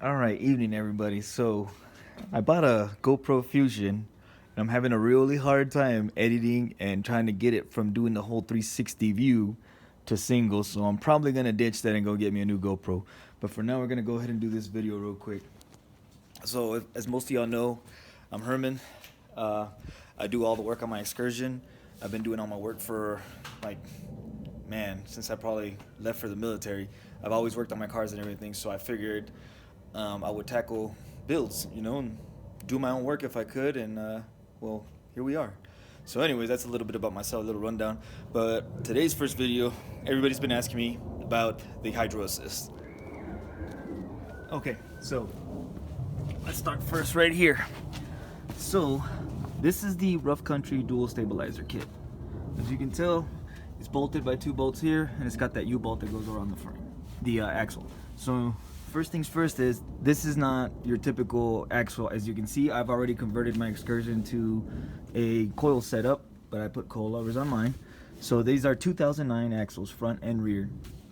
All right, evening everybody. So, I bought a GoPro Fusion, and I'm having a really hard time editing and trying to get it from doing the whole 360 view to single. So, I'm probably gonna ditch that and go get me a new GoPro. But for now, we're gonna go ahead and do this video real quick. So, as most of y'all know, I'm Herman. Uh, I do all the work on my excursion. I've been doing all my work for like, man, since I probably left for the military. I've always worked on my cars and everything, so I figured I would tackle builds, and do my own work if I could. And well, here we are. So, anyways, that's a little bit about myself, a little rundown. But today's first video, everybody's been asking me about the Hydro Assist. Okay, so let's start first right here. So, this is the Rough Country Dual Stabilizer Kit. As you can tell, it's bolted by 2 bolts here, and it's got that U-bolt that goes around the frame, the axle. So, first things first is, this is not your typical axle. As you can see, I've already converted my Excursion to a coil setup, but I put coilovers on mine. So these are 2009 axles, front and rear.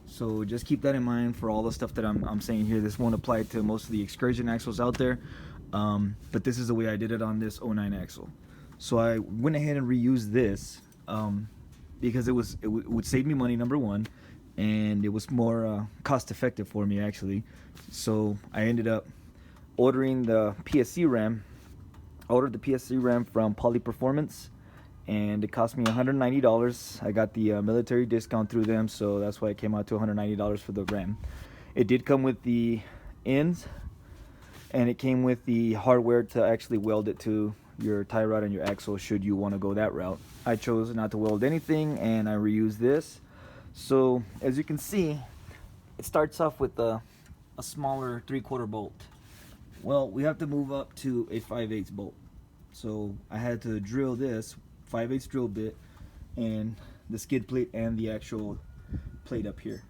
So just keep that in mind for all the stuff that I'm saying here. This won't apply to most of the Excursion axles out there, but this is the way I did it on this '09 axle. So I went ahead and reused this because it would save me money, number one, and it was more cost effective for me actually. So I ended up ordering the PSC RAM. I ordered the PSC RAM from Poly Performance, and it cost me $190. I got the military discount through them, so that's why it came out to $190 for the RAM. It did come with the ends, and it came with the hardware to actually weld it to your tie rod and your axle should you want to go that route. I chose not to weld anything, and I reused this. So as you can see, it starts off with a smaller 3/4 bolt. Well, we have to move up to a 5/8 bolt. So I had to drill this 5/8 drill bit and the skid plate and the actual plate up here.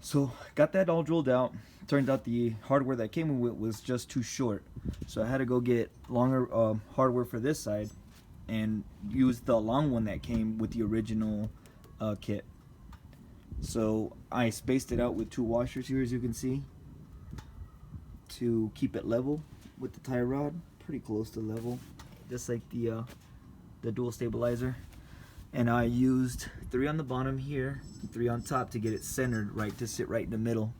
So got that all drilled out. Turned out the hardware that came with it was just too short. So I had to go get longer hardware for this side and use the long one that came with the original kit. So I spaced it out with 2 washers here, as you can see, to keep it level with the tie rod, pretty close to level, just like the dual stabilizer. And I used 3 on the bottom here, 3 on top to get it centered right, to sit right in the middle.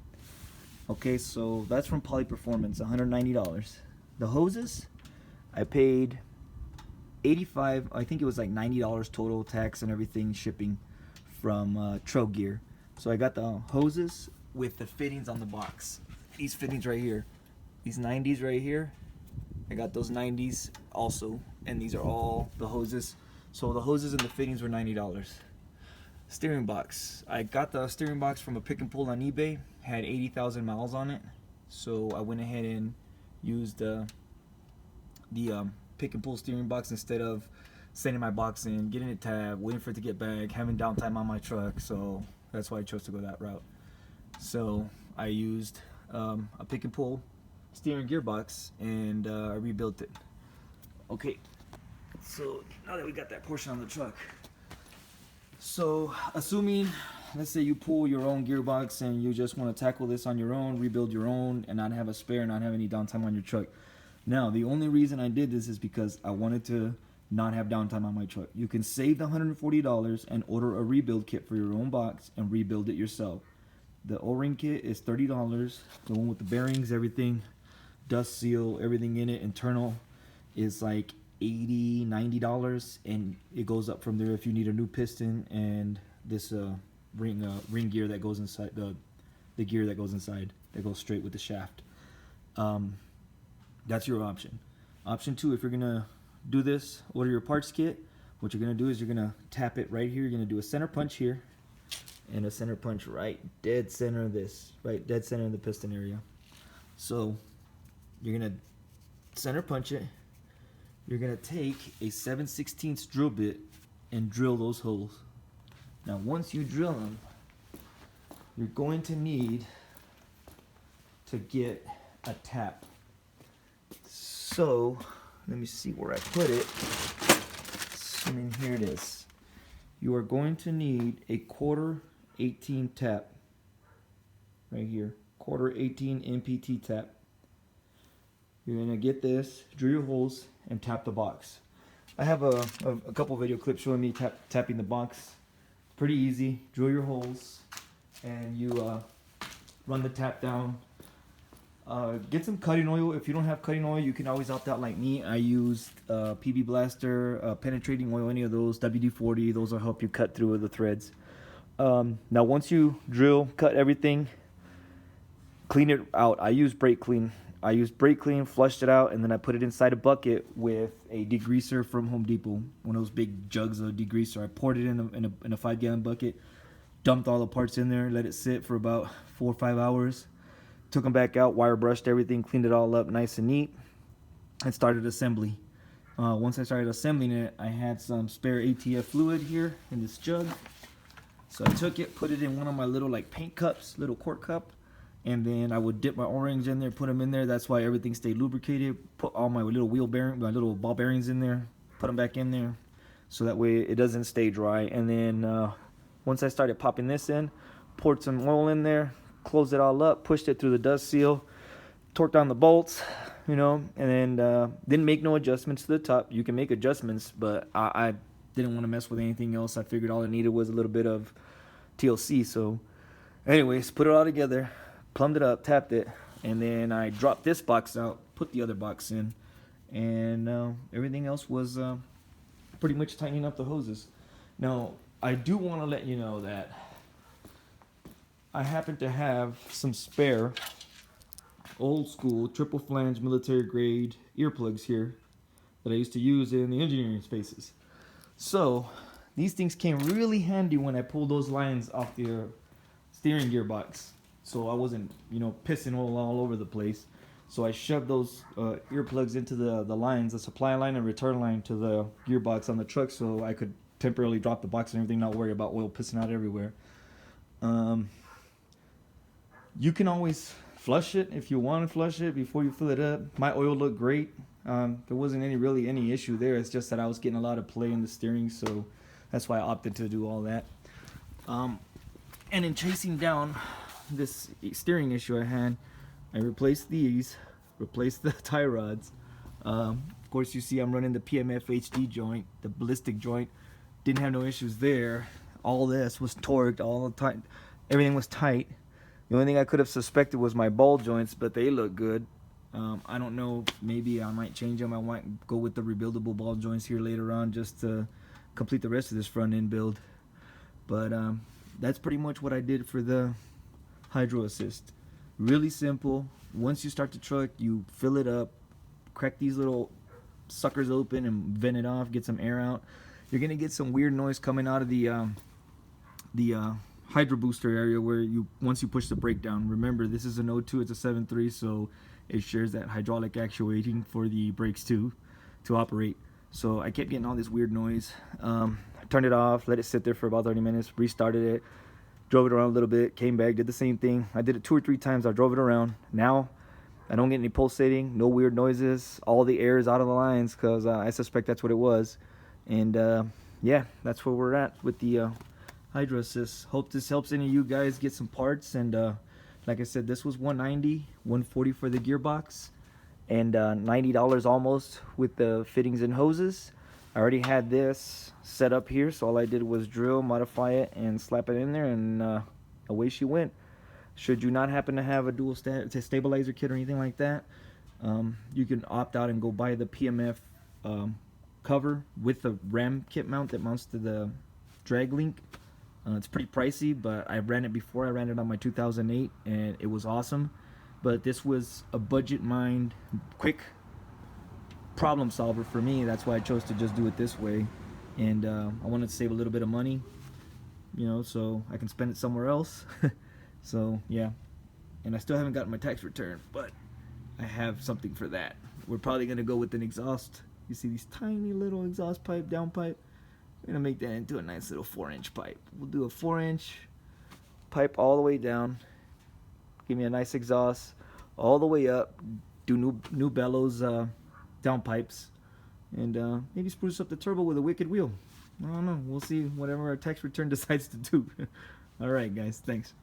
Okay, so that's from Poly Performance, $190. The hoses, I paid $85, I think it was like $90 total, tax and everything, shipping, from Trail Gear. So I got the hoses with the fittings on the box. These fittings right here, these 90s right here, I got those 90s also, and these are all the hoses. So the hoses and the fittings were $90. Steering box, I got the steering box from a pick and pull on eBay, had 80,000 miles on it. So I went ahead and used the pick and pull steering box instead of sending my box in, getting it tabbed, waiting for it to get back, having downtime on my truck. So that's why I chose to go that route. So I used a pick and pull steering gearbox, and I rebuilt it. Okay, so now that we got that portion on the truck, so assuming, let's say you pull your own gearbox and you just want to tackle this on your own, rebuild your own, and not have a spare, not have any downtime on your truck. Now, the only reason I did this is because I wanted to not have downtime on my truck. You can save the $140 and order a rebuild kit for your own box and rebuild it yourself. The O-ring kit is $30. The one with the bearings, everything, dust seal, everything in it, internal, is like $80, $90, and it goes up from there if you need a new piston and this ring gear that goes inside, the gear that goes inside, that goes straight with the shaft. That's your option. Option 2, if you're gonna do this, order your parts kit. What you're gonna do is you're gonna tap it right here. You're gonna do a center punch here and a center punch right dead center of this, right dead center of the piston area. So you're gonna center punch it. You're gonna take a 7/16 drill bit and drill those holes. Now once you drill them, you're going to need to get a tap. So let me see where I put it. Assuming here it is. You are going to need a 1/4 18 tap right here. quarter 18 MPT tap. You're gonna get this, drill your holes, and tap the box. I have a couple video clips showing me tapping the box. Pretty easy. Drill your holes, and you run the tap down. Get some cutting oil. If you don't have cutting oil, you can always opt out like me. I used PB Blaster, penetrating oil, any of those, WD-40. Those will help you cut through the threads. Now once you drill, cut everything, clean it out. I use brake clean. Flushed it out, and then I put it inside a bucket with a degreaser from Home Depot, one of those big jugs of degreaser. I poured it in a 5-gallon bucket, dumped all the parts in there, let it sit for about 4 or 5 hours, took them back out, wire brushed everything, cleaned it all up nice and neat, and started assembly. Once I started assembling it, I had some spare ATF fluid here in this jug, so I took it, put it in one of my little like paint cups, little quart cup, and then I would dip my O-rings in there, put them in there. That's why everything stayed lubricated. Put all my little wheel bearing, my little ball bearings in there, put them back in there, so that way it doesn't stay dry. And then once I started popping this in, poured some oil in there, closed it all up, pushed it through the dust seal, torqued down the bolts, you know, and then didn't make no adjustments to the top. You can make adjustments, but I didn't want to mess with anything else. I figured all it needed was a little bit of TLC. So anyways, put it all together, plumbed it up, tapped it, and then I dropped this box out, put the other box in, and everything else was pretty much tightening up the hoses. Now, I do want to let you know that I happen to have some spare old school triple flange military grade earplugs here that I used to use in the engineering spaces. So these things came really handy when I pulled those lines off the steering gearbox, so I wasn't, you know, pissing oil all over the place. So I shoved those earplugs into the lines, the supply line and return line to the gearbox on the truck, so I could temporarily drop the box and everything, not worry about oil pissing out everywhere. You can always flush it if you want to flush it before you fill it up. My oil looked great. There wasn't really any issue there. It's just that I was getting a lot of play in the steering, so that's why I opted to do all that. And in chasing down this steering issue I had, I replaced these, replaced the tie rods. Of course, you see I'm running the PMF HD joint, the ballistic joint. Didn't have no issues there. All this was torqued, all the time, everything was tight. The only thing I could have suspected was my ball joints, but they look good. I don't know, maybe I might change them. I might go with the rebuildable ball joints here later on just to complete the rest of this front end build. But that's pretty much what I did for the Hydro Assist. Really simple. Once you start the truck, you fill it up, crack these little suckers open and vent it off, get some air out. You're gonna get some weird noise coming out of the Hydro Booster area where once you push the brake down. Remember, this is an O2, it's a 7.3, so it shares that hydraulic actuating for the brakes too to operate. So I kept getting all this weird noise. I turned it off, let it sit there for about 30 minutes, restarted it, drove it around a little bit, came back, did the same thing. I did it 2 or 3 times. I drove it around. Now I don't get any pulsating, no weird noises. All the air is out of the lines because I suspect that's what it was. And yeah, that's where we're at with the Hydro Assist. Hope this helps any of you guys get some parts. And like I said, this was $190, $140 for the gearbox, and $90 almost with the fittings and hoses. I already had this set up here, so all I did was drill, modify it, and slap it in there, and away she went. Should you not happen to have a dual stabilizer kit or anything like that, you can opt out and go buy the PMF cover with the RAM kit mount that mounts to the drag link. It's pretty pricey, but I ran it before. I ran it on my 2008, and it was awesome. But this was a budget mind, quick problem solver for me. That's why I chose to just do it this way. And I wanted to save a little bit of money, you know, so I can spend it somewhere else. So yeah, and I still haven't gotten my tax return, but I have something for that. We're probably gonna go with an exhaust. You see these tiny little exhaust pipe, down pipe. We're gonna make that into a nice little 4-inch pipe. We'll do a 4-inch pipe all the way down. Give me a nice exhaust all the way up. Do new bellows down pipes, and maybe spruce up the turbo with a wicked wheel. I don't know. We'll see whatever our tax return decides to do. All right, guys. Thanks.